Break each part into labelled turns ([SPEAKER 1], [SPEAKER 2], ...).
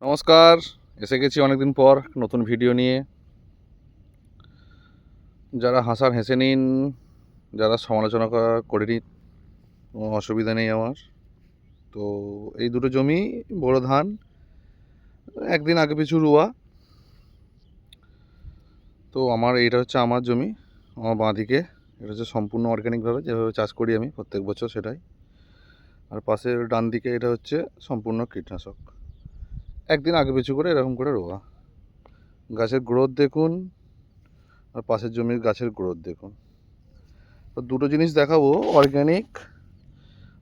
[SPEAKER 1] নমস্কার, এসে গেছি অনেকদিন পর নতুন ভিডিও নিয়ে। যারা হাসার হেসে নিন, যারা সমালোচনা করে নিন, কোনো অসুবিধা নেই আমার। তো এই দুটো জমি বোরো ধান একদিন আগে পিছু রোয়া। তো এটা হচ্ছে আমার জমি, আমার বাঁদিকে। এটা হচ্ছে সম্পূর্ণ অর্গ্যানিকভাবে যেভাবে চাষ করি আমি প্রত্যেক বছর সেটাই। আর পাশের ডান দিকে এটা হচ্ছে সম্পূর্ণ কীটনাশক, একদিন আগে পিছু করে এরকম করে রোয়া। গাছের গ্রোথ দেখুন আর পাশের জমির গাছের গ্রোথ দেখুন। তো দুটো জিনিস দেখাবো, অর্গ্যানিক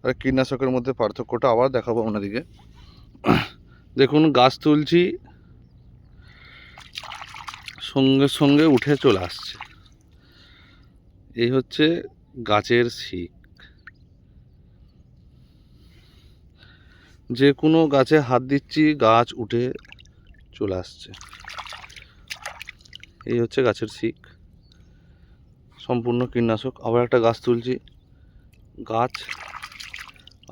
[SPEAKER 1] আর কীটনাশকের মধ্যে পার্থক্যটা আবার দেখাবো আপনাদেরকে। দেখুন, গাছ তুলছি, সঙ্গে সঙ্গে উঠে চলে আসছে। এই হচ্ছে গাছের শিক। যে কোনো গাছে হাত দিচ্ছি, গাছ উঠে চলে আসছে। এই হচ্ছে গাছের শিক, সম্পূর্ণ কীটনাশক। আবার একটা গাছ তুলছি, গাছ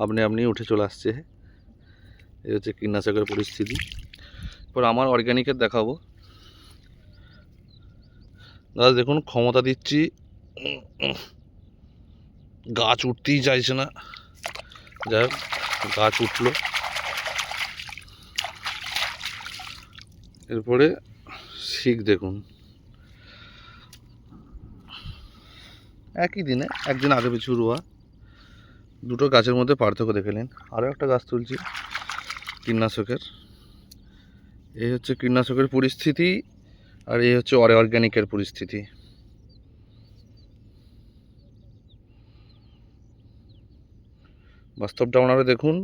[SPEAKER 1] আপনি উঠে চলে আসছে। এই হচ্ছে কীটনাশকের পরিস্থিতি। এরপর আমার অর্গ্যানিকের দেখাবো। গাছ দেখুন, ক্ষমতা দিচ্ছি, গাছ উঠতেই চাইছে না। যাই হোক, গাছ উঠলো। এরপরে শিক দেখুন, একই দিনে একদিন আগে পিছু রোয়া। দুটো গাছের মধ্যে পার্থক্য দেখে নিন। আরও একটা গাছ তুলছি কীটনাশকের। এই হচ্ছে কীটনাশকের পরিস্থিতি, আর এই হচ্ছে অর্গ্যানিকের পরিস্থিতি। বাস্তবটা আপনারা দেখুন,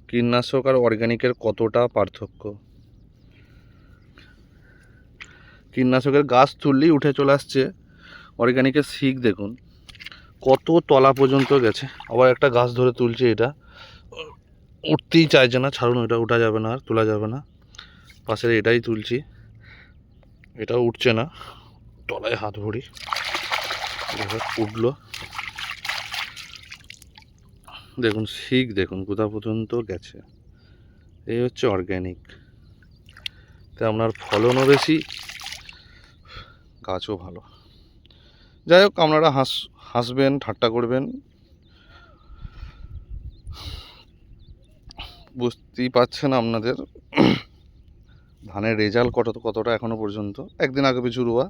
[SPEAKER 1] কীটনাশক আর অর্গ্যানিকের কতটা পার্থক্য। কীটনাশকের গাছ তুললেই উঠে চলে আসছে, অর্গ্যানিকের শিক দেখুন কত তলা পর্যন্ত গেছে। আবার একটা গাছ ধরে তুলছে, এটা উঠতেই চাইছে না। ছাড়ুন, এটা উঠা যাবে না, আর তোলা যাবে না। পাশের এটাই তুলছি, এটাও উঠছে না। তলায় হাত ভরি, উঠলো। দেখুন শিক দেখুন কোথা পর্যন্ত গেছে। এই হচ্ছে অর্গ্যানিক। তাই আপনার ফলনও বেশি, গাছও ভালো। যাই হোক, আপনারা হাসবেন, ঠাট্টা করবেন, বুঝতেই পারছেন আপনাদের ধানের রেজাল্ট কতটা এখনো পর্যন্ত। একদিন আগে পিছু রোয়া।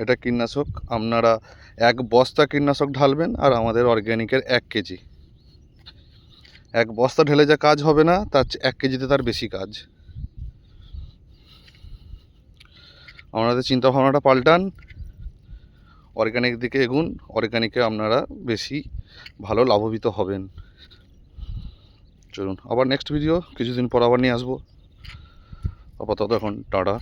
[SPEAKER 1] এটা কীটনাশক, আপনারা 1 বস্তা কীটনাশক ঢালবেন, আর আমাদের অর্গ্যানিকের 1 কেজি। 1 বস্তা ঢেলে যা কাজ হবে না, তার 1 কেজিতে তার বেশি কাজ। আপনাদের চিন্তাভাবনাটা পাল্টান, অর্গ্যানিক দিকে এগুন। অর্গ্যানিকে আপনারা বেশি ভালো লাভবিত হবেন। চলুন, আবার নেক্সট ভিডিও কিছুদিন পর আবার নিয়ে আসবো। আপাতত এখন টাটা।